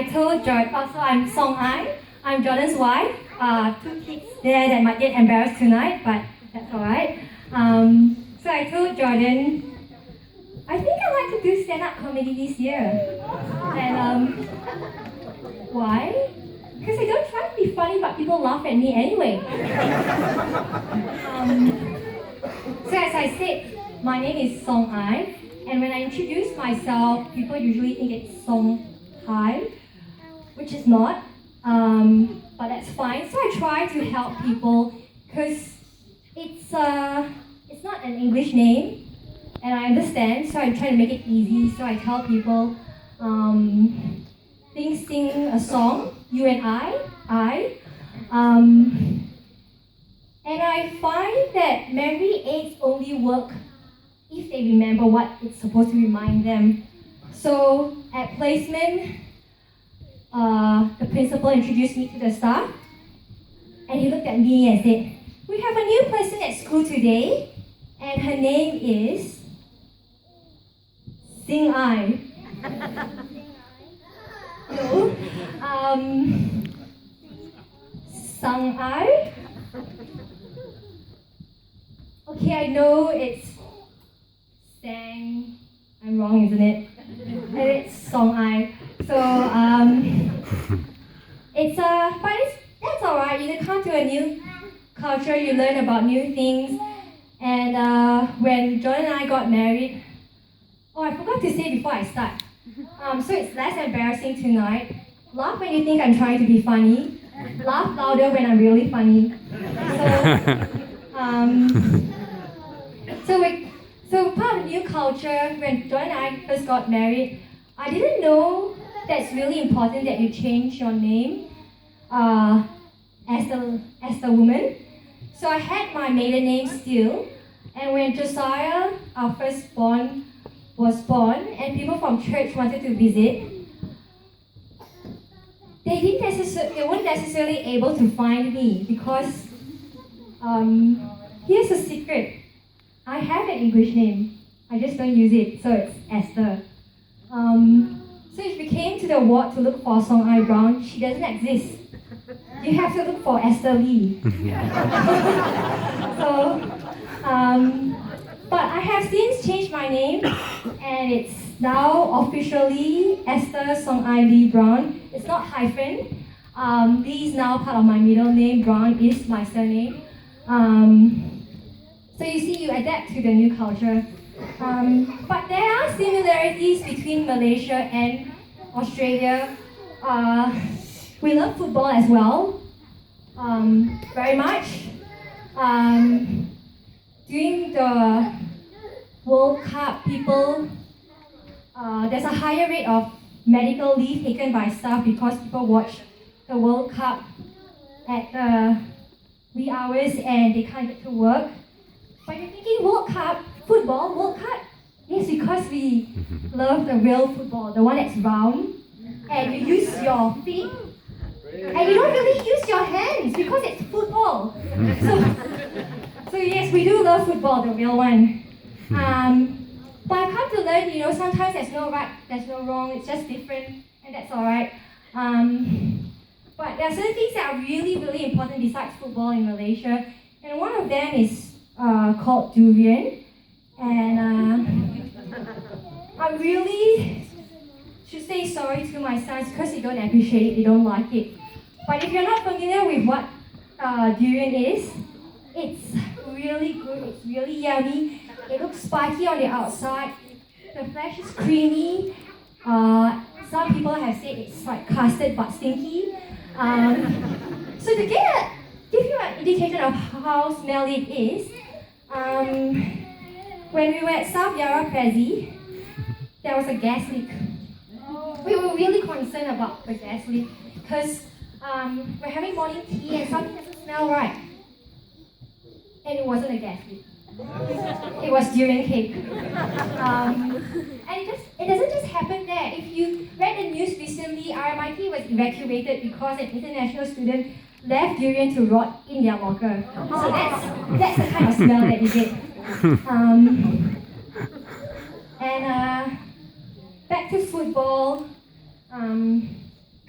I told Jordan, also I'm Song Ai. I'm Jordan's wife. Two kids there that might get embarrassed tonight, but that's alright. So I told Jordan, I think I'd like to do stand-up comedy this year. And why? Because I don't try to be funny, but people laugh at me anyway. So as I said, my name is Song Ai, and when I introduce myself, people usually think it's Song Hai, which is not, but that's fine. So I try to help people because it's not an English name, and I understand. So I try to make it easy. So I tell people, sing a song, you and I. And I find that memory aids only work if they remember what it's supposed to remind them. So at placement, the principal introduced me to the staff, and he looked at me and said, "We have a new person at school today, and her name is Sing Ai." No, Sang Ai. Okay, I know it's Sang. I'm wrong, isn't it? And it's Song Ai. So that's alright. You come to a new culture, you learn about new things. And when Jordan and I got married, I forgot to say before I start. So it's less embarrassing tonight. Laugh when you think I'm trying to be funny. Laugh louder when I'm really funny. So part of the new culture, when Jordan and I first got married, I didn't know that's really important that you change your name as the woman. So I had my maiden name still, and when Josiah, our firstborn, was born, and people from church wanted to visit, they weren't necessarily able to find me because here's a secret. I have an English name. I just don't use it, so it's Esther. So if you came to the ward to look for Song Ai Brown, she doesn't exist. You have to look for Esther Lee. But I have since changed my name, and it's now officially Esther Song Ai Lee Brown. It's not hyphen. Lee is now part of my middle name. Brown is my surname. So you see, you adapt to the new culture. But there are similarities between Malaysia and Australia. We love football as well, very much. During the World Cup, there's a higher rate of medical leave taken by staff because people watch the World Cup at the wee hours and they can't get to work. But you're thinking World Cup, football, World Cup? Yes, because we love the real football, the one that's round, and you use your feet, and you don't really use your hands because it's football. So yes, we do love football, the real one. But I've come to learn, sometimes there's no right, there's no wrong, it's just different, and that's alright. But there are certain things that are really, really important besides football in Malaysia, and one of them is called durian. And I really should say sorry to my sons because they don't appreciate it, they don't like it. But if you're not familiar with what durian is, it's really good, it's really yummy. It looks spiky on the outside, the flesh is creamy. Some people have said it's like custard but stinky. So to give you an indication of how smelly it is, when we were at South Yara Prezi, there was a gas leak. We were really concerned about the gas leak because we're having morning tea and something doesn't smell right. And it wasn't a gas leak. It was durian cake. And it doesn't just happen there. If you read the news recently, RMIT was evacuated because an international student left durian to rot in their locker. So that's the kind of smell that you get. And back to football.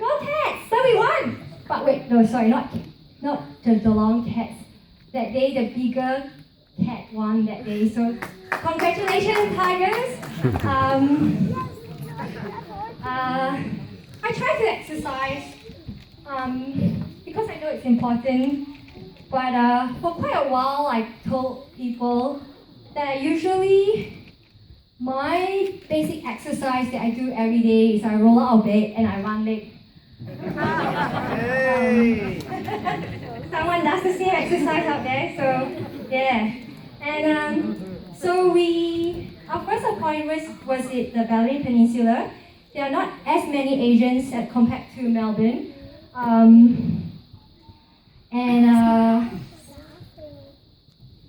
Go Cats! So we won! But wait, no, sorry, not the long cats. That day, the bigger cat won that day. So congratulations, Tigers! I try to exercise because I know it's important. But for quite a while, I told people that usually my basic exercise that I do every day is I roll out of bed and I run leg. Someone does the same exercise out there, so yeah. And so our first appointment was at the Berlin Peninsula. There are not as many Asians as compared to Melbourne.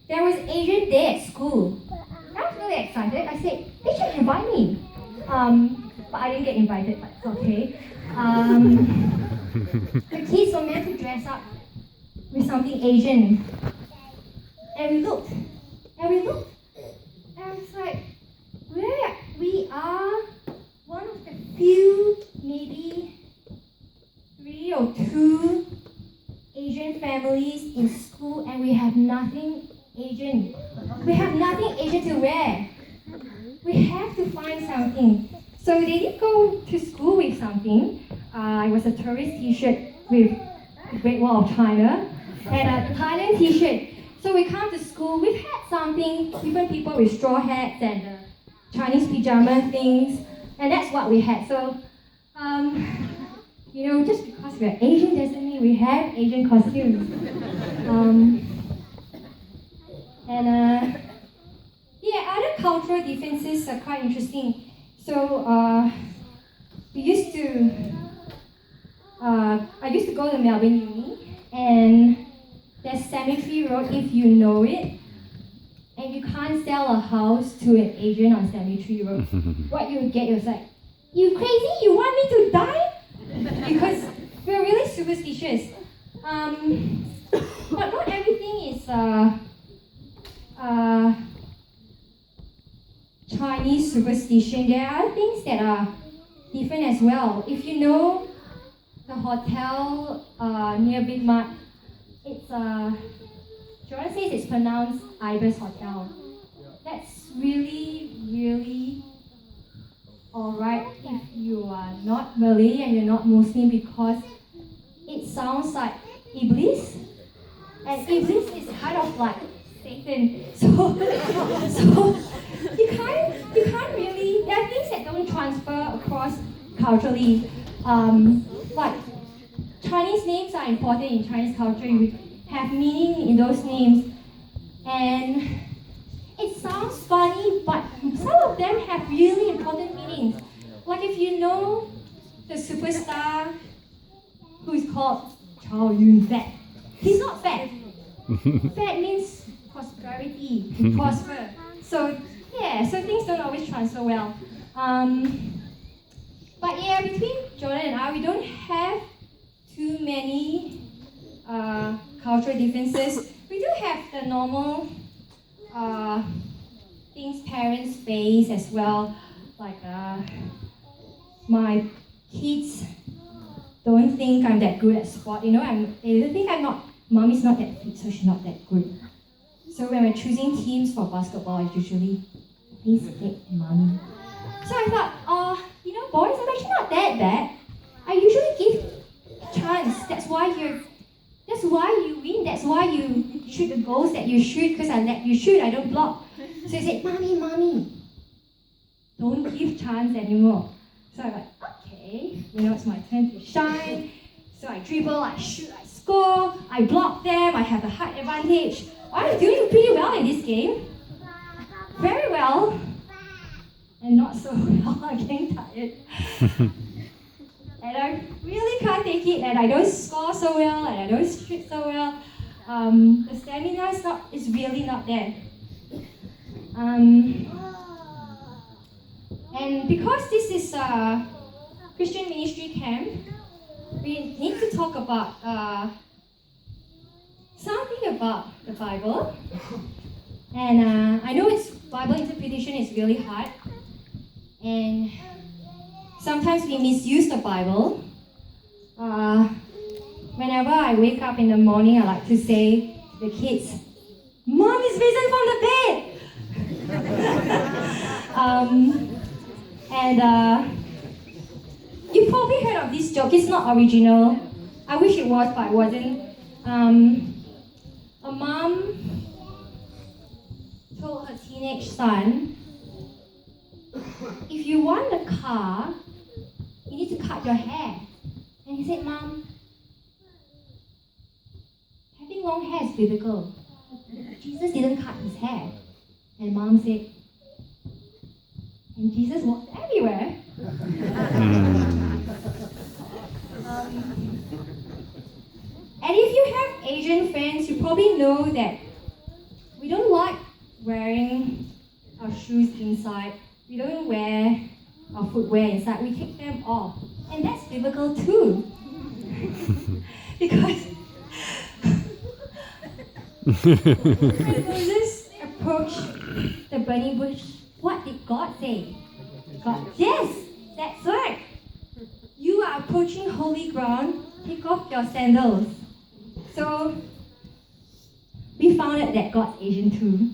There was Asian Day at school. I was really excited. I said, they should invite me. But I didn't get invited, but it's okay. The kids were meant to dress up with something Asian. And we looked. And it's like, we are one of the few, maybe 3 or 2 Asian families in school, and we have nothing Asian. We have nothing Asian to wear. We have to find something. So they did go to school with something. It was a tourist t-shirt with the Great Wall of China and a Thailand t-shirt. So we come to school, we've had something, different people with straw hats and Chinese pajama things, and that's what we had. So, just because we're Asian doesn't mean we have Asian costumes. Other cultural differences are quite interesting. So, I used to go to Melbourne Uni, and there's Cemetery Road, if you know it, and you can't sell a house to an Asian on Cemetery Road. What you get is like, you crazy? You want me to die? Because we're really superstitious. But not everything is Chinese superstition. There are things that are different as well. If you know the hotel near Big Mart, it's Jordan says it's pronounced Ibis Hotel. That's really, really alright if you are not Malay and you're not Muslim, because it sounds like Iblis. And Iblis is kind of like Satan. So you can't really, there are things that don't transfer across culturally. Like Chinese names are important in Chinese culture. You have meaning in those names. And it sounds funny, but some of them have really important meanings. Like if you know the superstar who is called Chow Yun Fat. He's not fat. Fat means prosperity, to prosper. So things don't always transfer well. But between Jordan and I, we don't have too many cultural differences. We do have the normal things parents face as well. Like my kids don't think I'm that good at sport. They think mommy's not that fit, so she's not that good. So when we're choosing teams for basketball, it's usually, please take mommy. So I thought, boys, I'm actually not that bad. I usually give a chance. That's why you win. That's why you shoot the goals that you shoot, because I let you shoot, I don't block. So he said, mommy, don't give chance anymore. So I'm like, okay, it's my turn to shine. So I dribble, I shoot, I score, I block them, I have the height advantage. I'm doing pretty well in this game. Very well. And not so well, I'm getting tired. And I really can't take it, and I don't score so well, and I don't shoot so well. The stamina is really not there. And because this is a Christian ministry camp, we need to talk about something about the Bible. And I know Bible interpretation is really hard, and sometimes we misuse the Bible. whenever I wake up in the morning, I like to say to the kids, "Mom is risen from the bed!" You probably heard of this joke. It's not original. I wish it was, but it wasn't. A mom told her teenage son, "If you want a car, you need to cut your hair." And he said, "Mom, having long hair is biblical. Jesus didn't cut his hair." And Mom said, "And Jesus walked everywhere." And if you have Asian friends, you probably know that we don't like wearing our shoes inside. We don't wear our footwear inside. We take them off. And that's biblical too. Because when Moses approached the burning bush, what did God say? God, yes, that's right. You are approaching holy ground. Take off your sandals. So we found out that God's Asian too.